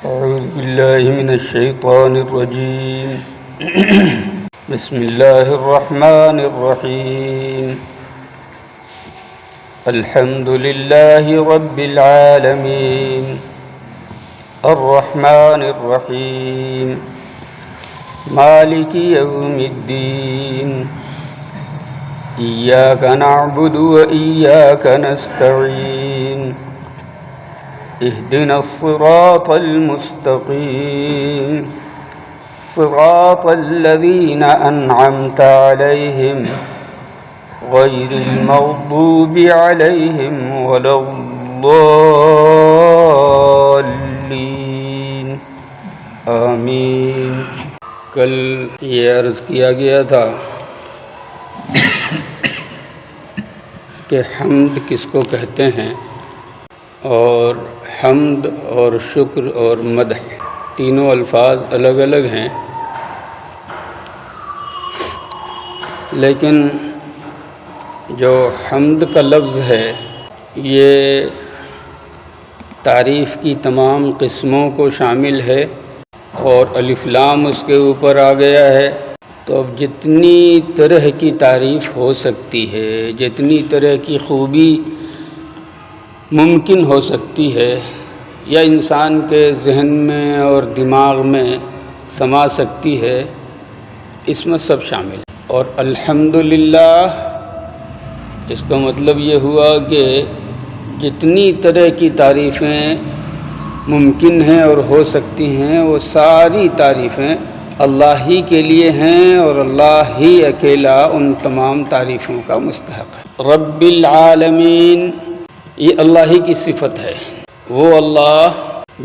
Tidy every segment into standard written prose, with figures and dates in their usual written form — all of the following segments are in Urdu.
أعوذ بالله من الشيطان الرجيم بسم الله الرحمن الرحيم الحمد لله رب العالمين الرحمن الرحيم مالك يوم الدين إياك نعبد وإياك نستعين اهدنا الصراط المستقيم صراط الذين أنعمت عليهم غير المغضوب عليهم ولا الضالين آمین۔ کل یہ عرض کیا گیا تھا کہ حمد کس کو کہتے ہیں، اور حمد اور شکر اور مدح تینوں الفاظ الگ الگ ہیں، لیکن جو حمد کا لفظ ہے یہ تعریف کی تمام قسموں کو شامل ہے، اور الف لام اس کے اوپر آ گیا ہے۔ تو اب جتنی طرح کی تعریف ہو سکتی ہے، جتنی طرح کی خوبی ممکن ہو سکتی ہے یا انسان کے ذہن میں اور دماغ میں سما سکتی ہے، اس میں سب شامل ہے۔ اور الحمدللہ اس کا مطلب یہ ہوا کہ جتنی طرح کی تعریفیں ممکن ہیں اور ہو سکتی ہیں، وہ ساری تعریفیں اللہ ہی کے لیے ہیں، اور اللہ ہی اکیلا ان تمام تعریفوں کا مستحق ہے۔ رب العالمین، یہ اللہ ہی کی صفت ہے، وہ اللہ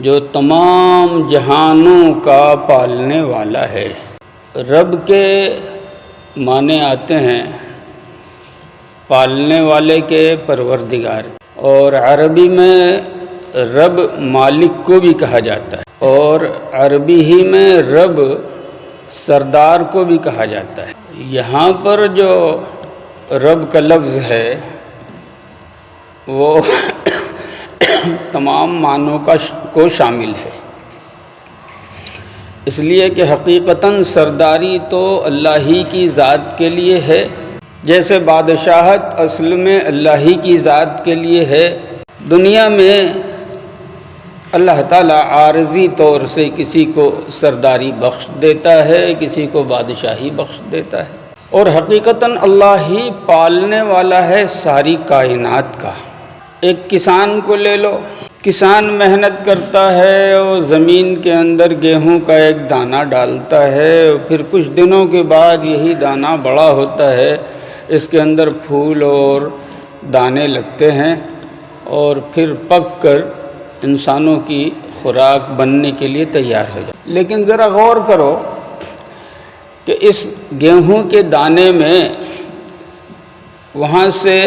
جو تمام جہانوں کا پالنے والا ہے۔ رب کے معنی آتے ہیں پالنے والے کے، پروردگار، اور عربی میں رب مالک کو بھی کہا جاتا ہے، اور عربی ہی میں رب سردار کو بھی کہا جاتا ہے۔ یہاں پر جو رب کا لفظ ہے وہ تمام معنوں کو شامل ہے، اس لیے کہ حقیقتاً سرداری تو اللہ ہی کی ذات کے لیے ہے، جیسے بادشاہت اصل میں اللہ ہی کی ذات کے لیے ہے۔ دنیا میں اللہ تعالیٰ عارضی طور سے کسی کو سرداری بخش دیتا ہے، کسی کو بادشاہی بخش دیتا ہے، اور حقیقتاً اللہ ہی پالنے والا ہے ساری کائنات کا۔ ایک کسان کو لے لو، کسان محنت کرتا ہے اور زمین کے اندر گیہوں کا ایک دانہ ڈالتا ہے، اور پھر کچھ دنوں کے بعد یہی دانہ بڑا ہوتا ہے، اس کے اندر پھول اور دانے لگتے ہیں، اور پھر پک کر انسانوں کی خوراک بننے کے لیے تیار ہو جائے۔ لیکن ذرا غور کرو کہ اس گیہوں کے دانے میں وہاں سے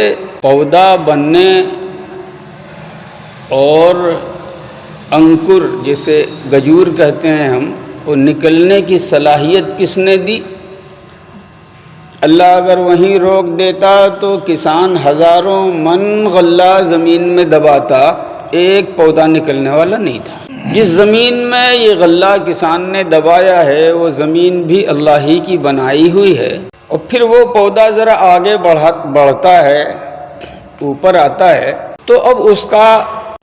پودا بننے اور انکر، جسے گجور کہتے ہیں ہم، وہ نکلنے کی صلاحیت کس نے دی؟ اللہ اگر وہیں روک دیتا تو کسان ہزاروں من غلہ زمین میں دباتا، ایک پودا نکلنے والا نہیں تھا۔ جس زمین میں یہ غلہ کسان نے دبایا ہے وہ زمین بھی اللہ ہی کی بنائی ہوئی ہے، اور پھر وہ پودا ذرا آگے بڑھتا ہے، اوپر آتا ہے، تو اب اس کا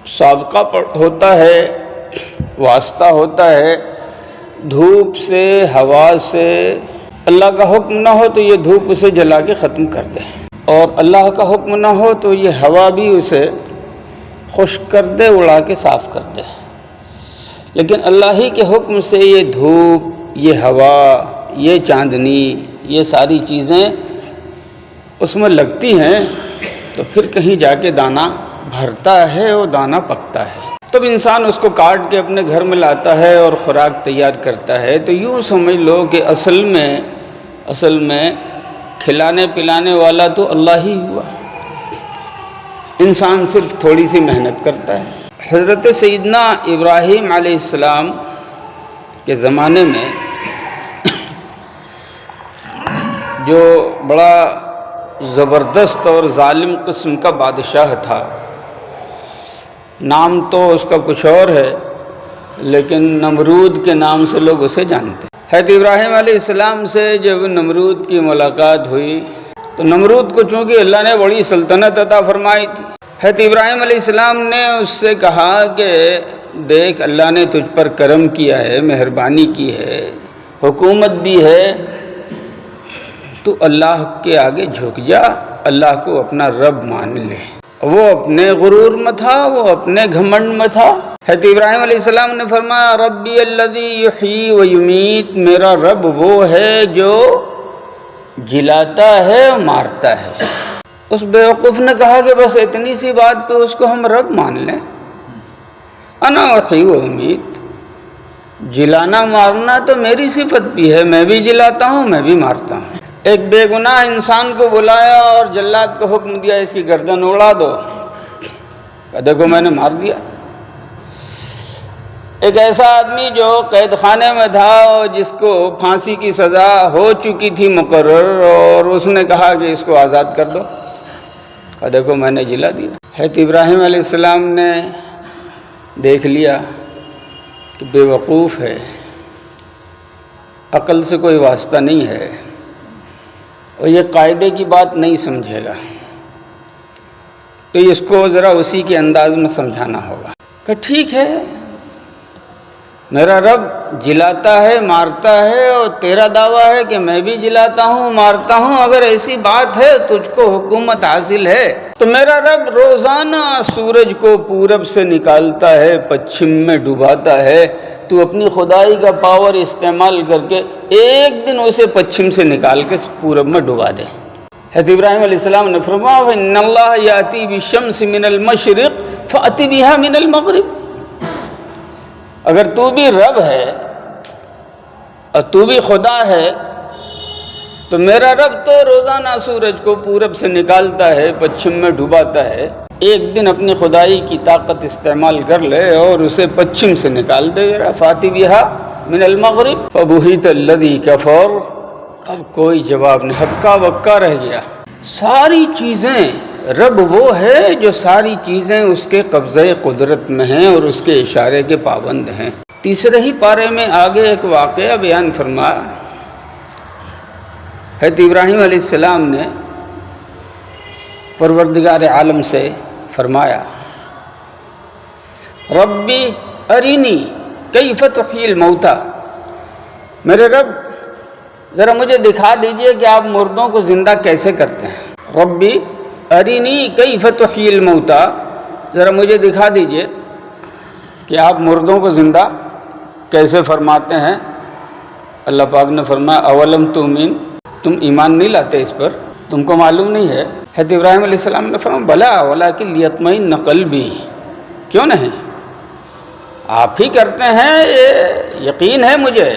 سابقہ ہوتا ہے، واسطہ ہوتا ہے، دھوپ سے، ہوا سے۔ اللہ کا حکم نہ ہو تو یہ دھوپ اسے جلا کے ختم کر دے، اور اللہ کا حکم نہ ہو تو یہ ہوا بھی اسے خشک کر دے، اڑا کے صاف کر دے۔ لیکن اللہ ہی کے حکم سے یہ دھوپ، یہ ہوا، یہ چاندنی، یہ ساری چیزیں اس میں لگتی ہیں، تو پھر کہیں جا کے دانہ بھرتا ہے اور دانہ پکتا ہے، تب انسان اس کو کاٹ کے اپنے گھر میں لاتا ہے اور خوراک تیار کرتا ہے۔ تو یوں سمجھ لو کہ اصل میں کھلانے پلانے والا تو اللہ ہی ہوا، انسان صرف تھوڑی سی محنت کرتا ہے۔ حضرت سیدنا ابراہیم علیہ السلام کے زمانے میں جو بڑا زبردست اور ظالم قسم کا بادشاہ تھا، نام تو اس کا کچھ اور ہے، لیکن نمرود کے نام سے لوگ اسے جانتے ہیں۔ حضرت ابراہیم علیہ السلام سے جب نمرود کی ملاقات ہوئی تو نمرود کو چونکہ اللہ نے بڑی سلطنت عطا فرمائی تھی، حضرت ابراہیم علیہ السلام نے اس سے کہا کہ دیکھ، اللہ نے تجھ پر کرم کیا ہے، مہربانی کی ہے، حکومت دی ہے، تو اللہ کے آگے جھک جا، اللہ کو اپنا رب مان لے۔ وہ اپنے غرور میں تھا، وہ اپنے گھمنڈ میں تھا۔ حضرت ابراہیم علیہ السلام نے فرمایا ربی الذی یحیی و یمیت، میرا رب وہ ہے جو جلاتا ہے اور مارتا ہے۔ اس بیوقوف نے کہا کہ بس اتنی سی بات پہ اس کو ہم رب مان لیں؟ انا احیی و امیت، جلانا مارنا تو میری صفت بھی ہے، میں بھی جلاتا ہوں، میں بھی مارتا ہوں۔ ایک بے گناہ انسان کو بلایا اور جلاد کو حکم دیا اس کی گردن اڑا دو، دیکھو میں نے مار دیا۔ ایک ایسا آدمی جو قید خانے میں تھا اور جس کو پھانسی کی سزا ہو چکی تھی مقرر، اور اس نے کہا کہ اس کو آزاد کر دو، دیکھو میں نے جلا دیا۔ حضرت ابراہیم علیہ السلام نے دیکھ لیا کہ بے وقوف ہے، عقل سے کوئی واسطہ نہیں ہے، اور یہ قاعدے کی بات نہیں سمجھے گا، تو اس کو ذرا اسی کے انداز میں سمجھانا ہوگا کہ ٹھیک ہے، میرا رب جلاتا ہے مارتا ہے، اور تیرا دعویٰ ہے کہ میں بھی جلاتا ہوں مارتا ہوں، اگر ایسی بات ہے تجھ کو حکومت حاصل ہے تو میرا رب روزانہ سورج کو پورب سے نکالتا ہے، پچھم میں ڈباتا ہے، تو اپنی خدائی کا پاور استعمال کر کے ایک دن اسے پچھم سے نکال کے پورب میں ڈبا دے۔ حضرت ابراہیم علیہ السلام نے فرمایا ان اللہ یاتی بالشمس من المشرق فأتی بها من المغرب، اگر تو بھی رب ہے اور تو بھی خدا ہے تو میرا رب تو روزانہ سورج کو پورب سے نکالتا ہے، پچھم میں ڈباتا ہے، ایک دن اپنی خدائی کی طاقت استعمال کر لے اور اسے پچھم سے نکال دے ذرا، فاتی بہا من المغرب فبہت الذی کفر۔ اب کوئی جواب نہیں، ہکا بکا رہ گیا۔ ساری چیزیں، رب وہ ہے جو ساری چیزیں اس کے قبضۂ قدرت میں ہیں اور اس کے اشارے کے پابند ہیں۔ تیسرے ہی پارے میں آگے ایک واقعہ بیان فرمایا، حضرت ابراہیم علیہ السلام نے پروردگار عالم سے فرمایا ربی ارینی کیف تحیی الموتیٰ، میرے رب ذرا مجھے دکھا دیجئے کہ آپ مردوں کو زندہ کیسے کرتے ہیں۔ ربی ارینی کیف تحیی الموتیٰ، ذرا مجھے دکھا دیجئے کہ آپ مردوں کو زندہ کیسے فرماتے ہیں۔ اللہ پاک نے فرمایا اولم تؤمن، تم ایمان نہیں لاتے اس پر، تم کو معلوم نہیں ہے۔ حضرت ابراہیم علیہ السلام نے فرمایا بلا ولکن لیطمئن قلبی، کیوں نہیں، آپ ہی کرتے ہیں، یہ یقین ہے مجھے،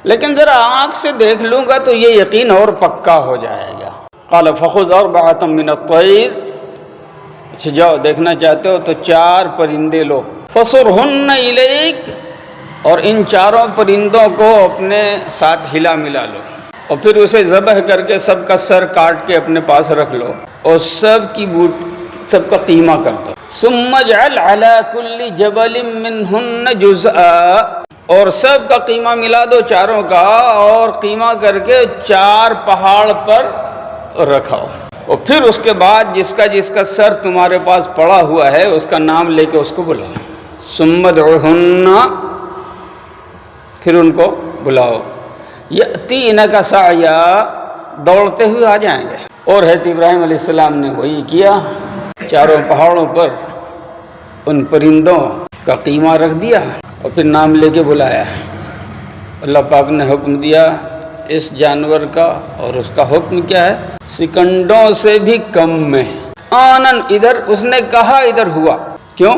لیکن ذرا آنکھ سے دیکھ لوں گا تو یہ یقین اور پکا ہو جائے گا۔ قال فخذ أربعة من الطير، اچھا جاؤ دیکھنا چاہتے ہو تو 4 پرندے لو، فصرهن إليك، اور ان 4 پرندوں کو اپنے ساتھ ہلا ملا لو، اور پھر اسے ذبح کر کے سب کا سر کاٹ کے اپنے پاس رکھ لو، اور سب کا قیمہ کر دو۔ ثم اجعل على كل جبل منهن جزءا، اور سب کا قیمہ ملا دو 4 کا، اور قیمہ کر کے 4 پہاڑ پر رکھاؤ، اور پھر اس کے بعد جس کا سر تمہارے پاس پڑا ہوا ہے اس کا نام لے کے اس کو بلاؤ۔ ثم ادعوهن، پھر ان کو بلاؤ، یأتینک سعیا، دوڑتے ہوئے آ جائیں گے۔ اور حضرت ابراہیم علیہ السلام نے وہی کیا، 4 پہاڑوں پر ان پرندوں کا قیمہ رکھ دیا اور پھر نام لے کے بلایا۔ اللہ پاک نے حکم دیا اس جانور کا، اور اس کا حکم کیا ہے، سیکنڈوں سے بھی کم میں، آنن، ادھر اس نے کہا ادھر ہوا۔ کیوں؟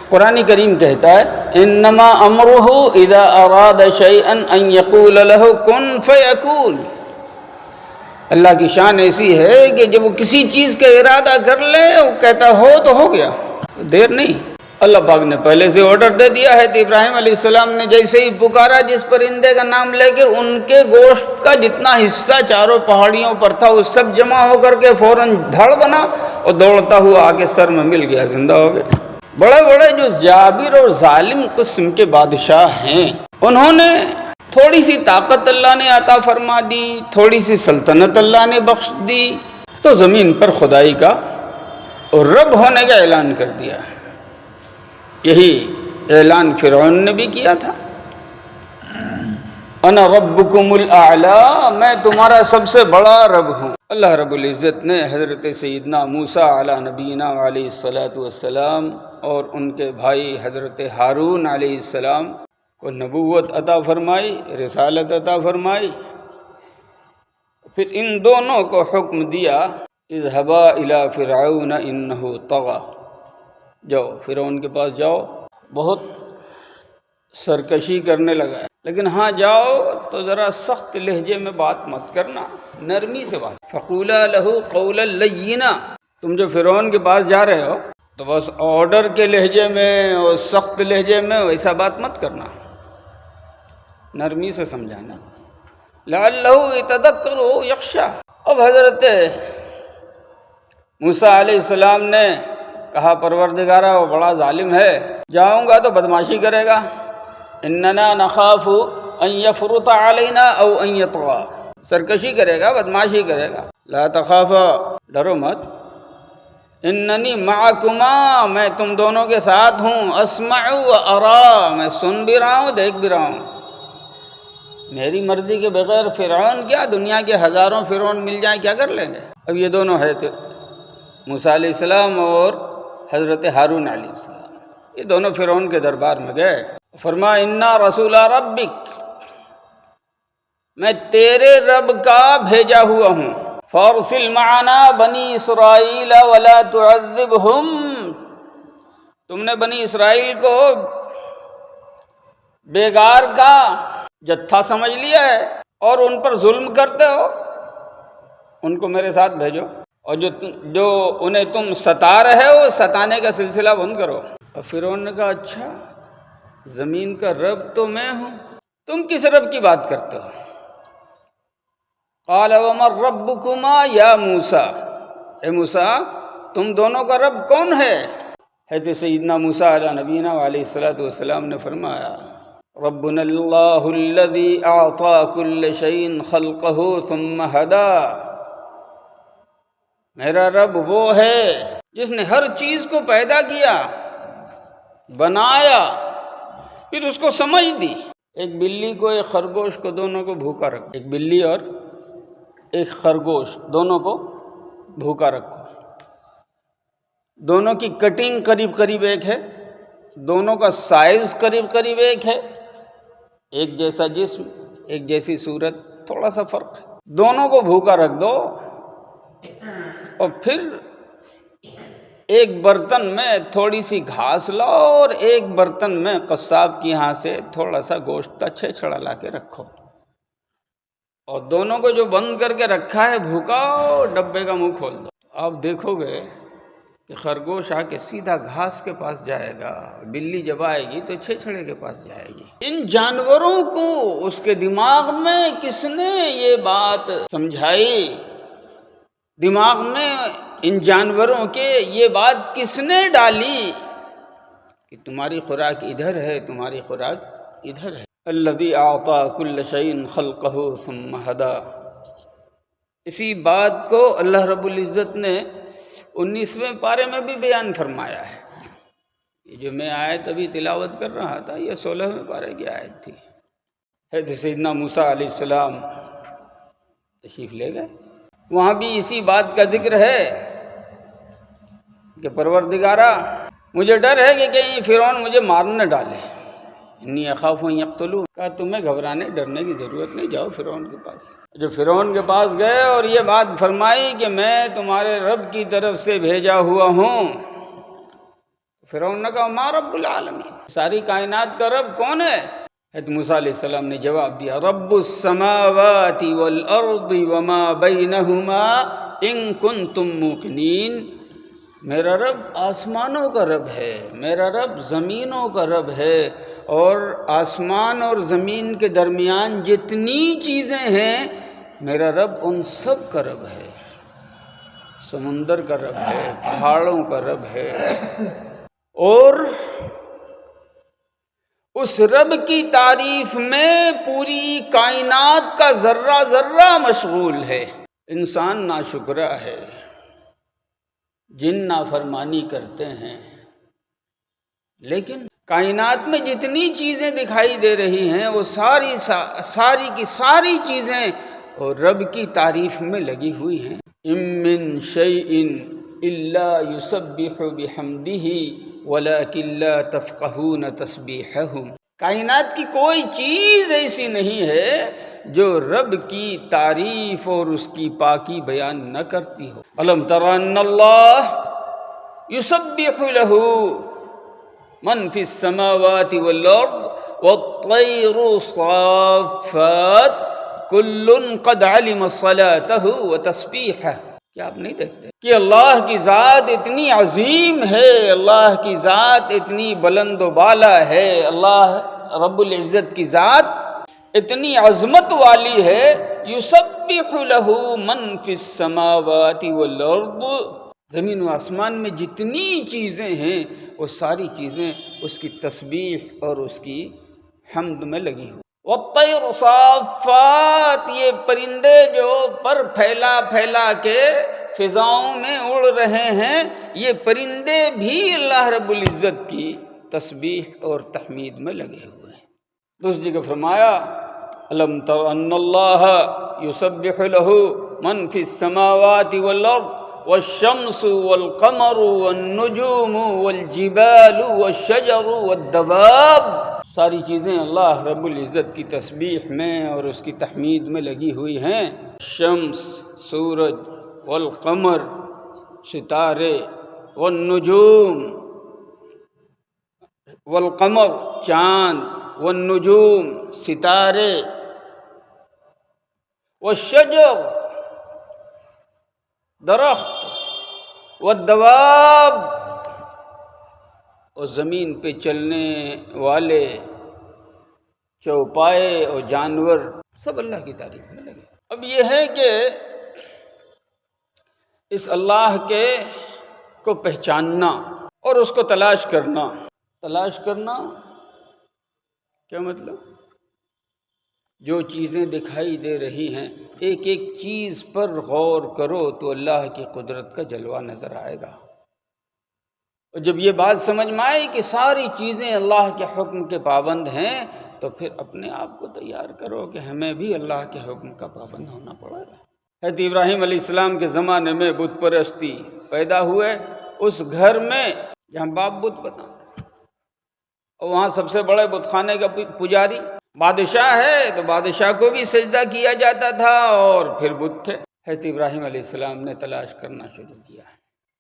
قرآن کریم کہتا ہے انما امرہ اذا اراد شیئا ان یقول له کن فیکون، اللہ کی شان ایسی ہے کہ جب وہ کسی چیز کا ارادہ کر لے وہ کہتا ہو تو ہو گیا، دیر نہیں۔ اللہ پاک نے پہلے سے آرڈر دے دیا ہے۔ تو ابراہیم علیہ السلام نے جیسے ہی پکارا جس پرندے کا نام لے کے، ان کے گوشت کا جتنا حصہ 4 پہاڑیوں پر تھا وہ سب جمع ہو کر کے فوراً دھڑ بنا اور دوڑتا ہوا آ کے سر میں مل گیا، زندہ ہو گیا۔ بڑے بڑے جو جابر اور ظالم قسم کے بادشاہ ہیں، انہوں نے تھوڑی سی طاقت اللہ نے عطا فرما دی، تھوڑی سی سلطنت اللہ نے بخش دی، تو زمین پر خدائی کا اور رب ہونے کا اعلان کر دیا۔ یہی اعلان فرعون نے بھی کیا تھا، انا ربکم الاعلی، میں تمہارا سب سے بڑا رب ہوں۔ اللہ رب العزت نے حضرت سیدنا موسیٰ علی نبینا علیہ السلام اور ان کے بھائی حضرت ہارون علیہ السلام کو نبوت عطا فرمائی، رسالت عطا فرمائی۔ پھر ان دونوں کو حکم دیا، اذهبا الی فرعون انہ طغی، جاؤ فرعون کے پاس جاؤ، بہت سرکشی کرنے لگا ہے، لیکن ہاں جاؤ تو ذرا سخت لہجے میں بات مت کرنا، نرمی سے بات۔ فقولا لہ قولا لینا، تم جو فرعون کے پاس جا رہے ہو تو بس آرڈر کے لہجے میں اور سخت لہجے میں ویسا بات مت کرنا، نرمی سے سمجھانا۔ لعلہ یتذکر او یخشی، اب حضرت موسیٰ علیہ السلام نے کہا پروردگارہ وہ بڑا ظالم ہے، جاؤں گا تو بدماشی کرے گا، اننا نخاف ان یفرط علینا او ان یطغی، سرکشی کرے گا، بدماشی کرے گا۔ لا تخافا، ڈرو مت، اننی معکما، میں تم دونوں کے ساتھ ہوں، اسمع و ارا، میں سن بھی رہا ہوں دیکھ بھی رہا ہوں۔ میری مرضی کے بغیر فرعون کیا، دنیا کے ہزاروں فرعون مل جائیں کیا کر لیں گے؟ اب یہ دونوں ہے تھے موسیٰ علیہ السلام اور حضرت ہارون علیہ السلام، یہ دونوں فرعون کے دربار میں گئے، فرمایا انا رسول ربک، میں تیرے رب کا بھیجا ہوا ہوں، فارسل معنا بنی اسرائیل ولا تعذبہم، تم نے بنی اسرائیل کو بیگار کا جتھا سمجھ لیا ہے اور ان پر ظلم کرتے ہو، ان کو میرے ساتھ بھیجو، اور جو انہیں تم ستا رہے ہو ستانے کا سلسلہ بند کرو۔ اور فرعون نے کہا اچھا زمین کا رب تو میں ہوں، تم کس رب کی بات کرتے ہو؟ قال ومن ربکما یا موسیٰ، اے موسیٰ تم دونوں کا رب کون ہے؟ حضرت سیدنا موسیٰ علیہ نبینا علیہ السلام نے فرمایا ربنا اللہ الذی اعطى كل شیء خلقہ ثم ہدی، میرا رب وہ ہے جس نے ہر چیز کو پیدا کیا، بنایا، پھر اس کو سمجھ دی۔ ایک بلی کو ایک خرگوش کو دونوں کو بھوکا رکھو، ایک بلی اور ایک خرگوش دونوں کو بھوکا رکھو، دونوں کی کٹنگ قریب قریب ایک ہے، دونوں کا سائز قریب قریب ایک ہے، ایک جیسا جسم، ایک جیسی صورت، تھوڑا سا فرق ہے، دونوں کو بھوکا رکھ دو، اور پھر ایک برتن میں تھوڑی سی گھاس لاؤ اور ایک برتن میں قصاب کی یہاں سے تھوڑا سا گوشت کا چھیچڑا لا کے رکھو، اور دونوں کو جو بند کر کے رکھا ہے بھوکا، ڈبے کا منہ کھول دو، آپ دیکھو گے کہ خرگوش آ کے سیدھا گھاس کے پاس جائے گا، بلی جب آئے گی تو چھیچڑے کے پاس جائے گی۔ ان جانوروں کو اس کے دماغ میں کس نے یہ بات سمجھائی، دماغ میں ان جانوروں کے یہ بات کس نے ڈالی کہ تمہاری خوراک ادھر ہے، تمہاری خوراک ادھر ہے۔ الذی اعطى كل شیء خلقہ ثم ہدی، اسی بات کو اللہ رب العزت نے 19ویں پارے میں بھی بیان فرمایا ہے۔ یہ جو میں آیت ابھی تلاوت کر رہا تھا یہ 16ویں پارے کی آیت تھی۔ حضرت سیدنا موسیٰ علیہ السلام تشریف لے گئے، وہاں بھی اسی بات کا ذکر ہے کہ پروردگارہ مجھے ڈر ہے کہ کہیں فرعون مجھے مار نہ ڈالے، انی اخاف ان یقتلون، کہا تمہیں گھبرانے ڈرنے کی ضرورت نہیں، جاؤ فرعون کے پاس۔ جو فرعون کے پاس گئے اور یہ بات فرمائی کہ میں تمہارے رب کی طرف سے بھیجا ہوا ہوں، فرعون نے کہا ما رب العالمین، ساری کائنات کا رب کون ہے؟ حضرت موسیٰ علیہ السلام نے جواب دیا رب السماوات والارض وما بینہما ان کنتم موقنین، میرا رب آسمانوں کا رب ہے، میرا رب زمینوں کا رب ہے، اور آسمان اور زمین کے درمیان جتنی چیزیں ہیں میرا رب ان سب کا رب ہے، سمندر کا رب ہے، پہاڑوں کا رب ہے، اور اس رب کی تعریف میں پوری کائنات کا ذرہ ذرہ مشغول ہے۔ انسان ناشکرا ہے، جن نافرمانی کرتے ہیں، لیکن کائنات میں جتنی چیزیں دکھائی دے رہی ہیں وہ ساری کی ساری چیزیں اور رب کی تعریف میں لگی ہوئی ہیں۔ اِن مِّن شَيْءٍ إِلَّا يُسَبِّحُ بِحَمْدِهِ وَلَٰكِن لَّا تَفْقَهُونَ تَسْبِيحَهُمْ۔ کائنات کی کوئی چیز ایسی نہیں ہے جو رب کی تعریف اور اس کی پاکی بیان نہ کرتی ہو۔ أَلَمْ تَرَ أَنَّ اللَّهَ يُسَبِّحُ لَهُ مَن فِي السَّمَاوَاتِ وَالْأَرْضِ وَالطَّيْرُ صَافَّاتٍ كُلٌّ قَدْ عَلِمَ صَلَاتَهُ وَتَسْبِيحَهُ۔ کیا آپ نہیں دیکھتے کہ اللہ کی ذات اتنی عظیم ہے، اللہ کی ذات اتنی بلند و بالا ہے، اللہ رب العزت کی ذات اتنی عظمت والی ہے۔ یسبح لہ من فی السماوات والارض، زمین و آسمان میں جتنی چیزیں ہیں وہ ساری چیزیں اس کی تسبیح اور اس کی حمد میں لگی ہوئی۔ والطیر صافات، یہ پرندے جو پر پھیلا پھیلا کے فضاؤں میں اڑ رہے ہیں، یہ پرندے بھی اللہ رب العزت کی تسبیح اور تحمید میں لگے ہوئے ہیں۔ دوسری جگہ فرمایا أَلَمْ تَرَ أَنَّ اللَّهَ يُسَبِّحُ لَهُ مَن فِي السَّمَاوَاتِ وَالْأَرْضِ وَالشَّمْسُ وَالْقَمَرُ وَالنُّجُومُ وَالْجِبَالُ وَالشَّجَرُ وَالدَّوَابُ، ساری چیزیں اللہ رب العزت کی تسبیح میں اور اس کی تحمید میں لگی ہوئی ہیں۔ شمس سورج، والقمر ستارے، والنجوم والقمر چاند، والنجوم ستارے، والشجر درخت، والدواب اور زمین پہ چلنے والے چوپائے اور جانور، سب اللہ کی تعریف میں لگے۔ اب یہ ہے کہ اس اللہ کے کو پہچاننا اور اس کو تلاش کرنا۔ تلاش کرنا کیا مطلب؟ جو چیزیں دکھائی دے رہی ہیں، ایک ایک چیز پر غور کرو تو اللہ کی قدرت کا جلوہ نظر آئے گا۔ اور جب یہ بات سمجھ میں آئی کہ ساری چیزیں اللہ کے حکم کے پابند ہیں، تو پھر اپنے آپ کو تیار کرو کہ ہمیں بھی اللہ کے حکم کا پابند ہونا پڑے گا۔ حضرت ابراہیم علیہ السلام کے زمانے میں بت پرستی پیدا ہوئے، اس گھر میں جہاں باپ بت بنا، اور وہاں سب سے بڑے بت خانے کا پجاری بادشاہ ہے، تو بادشاہ کو بھی سجدہ کیا جاتا تھا اور پھر بت تھے۔ حضرت ابراہیم علیہ السلام نے تلاش کرنا شروع کیا۔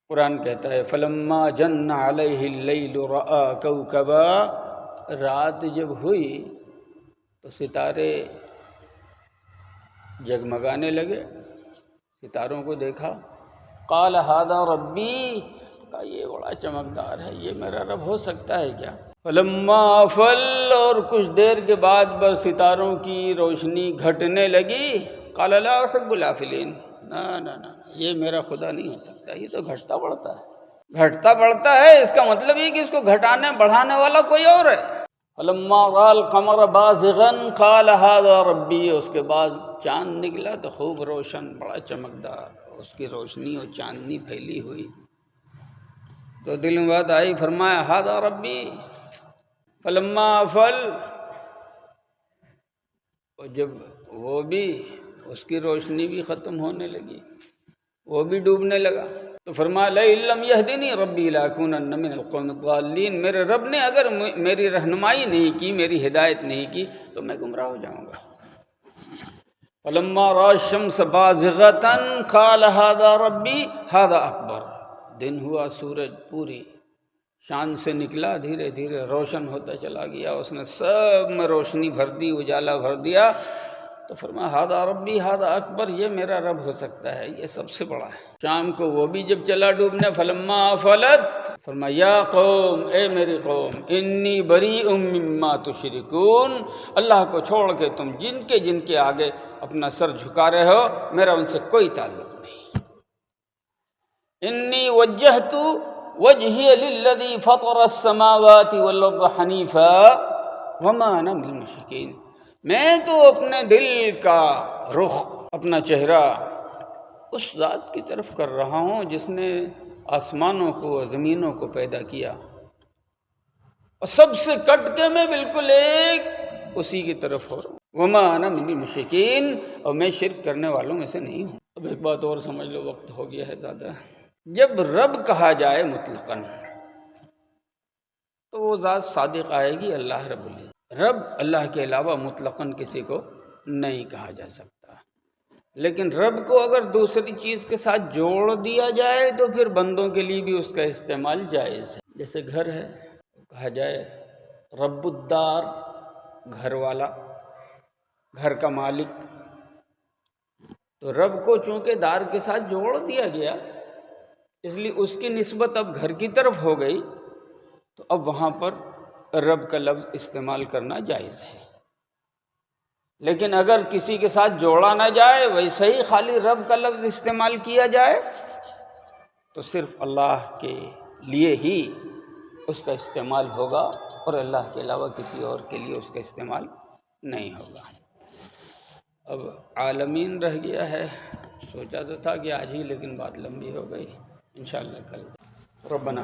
قرآن کہتا ہے فَلَمَّا جَنَّ عَلَيْهِ اللَّيْلُ رَأَىٰ كَوْكَبًا، رات جب ہوئی تو ستارے جگمگانے لگے، ستاروں کو دیکھا۔ قال هذا ربی، کہا یہ بڑا چمکدار ہے، یہ میرا رب ہو سکتا ہے کیا؟ فلما افل، اور کچھ دیر کے بعد بس ستاروں کی روشنی گھٹنے لگی۔ قال لا احب الافلین، نہ یہ میرا خدا نہیں ہو سکتا، یہ تو گھٹتا بڑھتا ہے۔ گھٹتا بڑھتا ہے اس کا مطلب یہ کہ اس کو گھٹانے بڑھانے والا کوئی اور ہے۔ فلما رأى القمر بازغا قال هذا ربی، اس کے بعد چاند نکلا تو خوب روشن، بڑا چمکدار، اس کی روشنی اور چاندنی پھیلی ہوئی، تو دل میں بات آئی، فرمایا هذا ربی۔ فلما افل، اور جب وہ بھی اس کی روشنی بھی ختم ہونے لگی، وہ بھی ڈوبنے لگا، تو فرمایا لئن لم یہدنی ربی لاکونن من القوم الضالین، میرے رب نے اگر میری رہنمائی نہیں کی، میری ہدایت نہیں کی تو میں گمراہ ہو جاؤں گا۔ فلما رأى الشمس بازغة قال هذا ربی هذا اکبر، دن ہوا، سورج پوری شان سے نکلا، دھیرے دھیرے روشن ہوتا چلا گیا، اس نے سب میں روشنی بھر دی، اجالا بھر دیا، تو فرمایا ہذا ربی ہذا اکبر، یہ میرا رب ہو سکتا ہے، یہ سب سے بڑا ہے۔ شام کو وہ بھی جب چلا ڈوبنے، فلما افلت، فرمایا یا قوم، اے میری قوم، انی بریء مما تشرکون، اللہ کو چھوڑ کے تم جن کے آگے اپنا سر جھکا رہے ہو، میرا ان سے کوئی تعلق نہیں۔ انی وجہت وجہی للذی فطر السماوات والارض حنیفا وما انا من المشرکین، میں تو اپنے دل کا رخ، اپنا چہرہ اس ذات کی طرف کر رہا ہوں جس نے آسمانوں کو اور زمینوں کو پیدا کیا، اور سب سے کٹ کے میں بالکل ایک اسی کی طرف ہو رہا ہوں۔ وما انا من المشرکین، اور میں شرک کرنے والوں میں سے نہیں ہوں۔ اب ایک بات اور سمجھ لو، وقت ہو گیا ہے زیادہ۔ جب رب کہا جائے مطلقاً تو وہ ذات صادق آئے گی، اللہ رب العزت۔ رب اللہ کے علاوہ مطلقاً کسی کو نہیں کہا جا سکتا، لیکن رب کو اگر دوسری چیز کے ساتھ جوڑ دیا جائے تو پھر بندوں کے لیے بھی اس کا استعمال جائز ہے۔ جیسے گھر ہے، کہا جائے رب الدار، گھر والا، گھر کا مالک، تو رب کو چونکہ دار کے ساتھ جوڑ دیا گیا، اس لیے اس کی نسبت اب گھر کی طرف ہو گئی، تو اب وہاں پر رب کا لفظ استعمال کرنا جائز ہے۔ لیکن اگر کسی کے ساتھ جوڑا نہ جائے، ویسے ہی خالی رب کا لفظ استعمال کیا جائے، تو صرف اللہ کے لیے ہی اس کا استعمال ہوگا، اور اللہ کے علاوہ کسی اور کے لیے اس کا استعمال نہیں ہوگا۔ اب عالمین رہ گیا ہے، سوچا تو تھا کہ آج ہی، لیکن بات لمبی ہو گئی، انشاءاللہ کل۔ ربنا